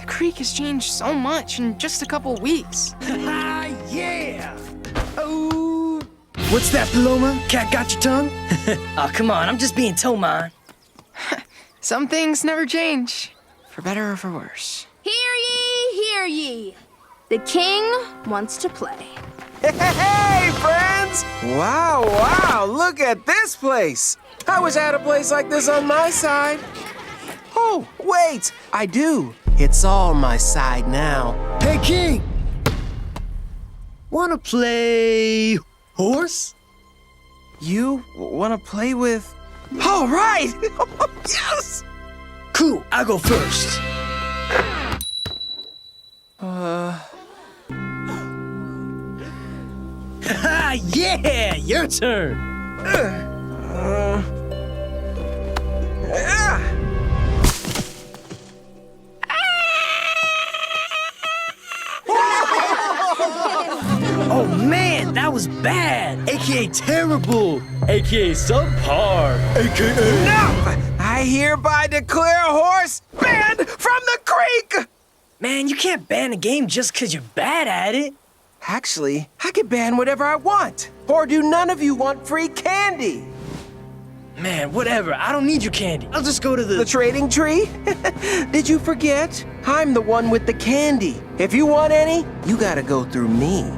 The creek has changed so much in just a couple weeks. Yeah! Oh! What's that, Paloma? Cat got your tongue? Oh, come on, I'm just being toe mine. Some things never change, for better or for worse. Hear ye, hear ye. The king wants to play. Hey, friends! Wow, look at this place. I wish I had a place like this on my side. Oh, wait, I do. It's all my side now. Hey, King! Wanna play horse? You want to play with... All right! Yes! Cool, I'll go first. Yeah, your turn. Oh man, that was bad. AKA terrible. AKA subpar. AKA... No! I hereby declare horse banned from the creek! Man, you can't ban a game just because you're bad at it. Actually, I can ban whatever I want. Or do none of you want free candy? Man, whatever. I don't need your candy. I'll just go to The trading tree? Did you forget? I'm the one with the candy. If you want any, you gotta go through me.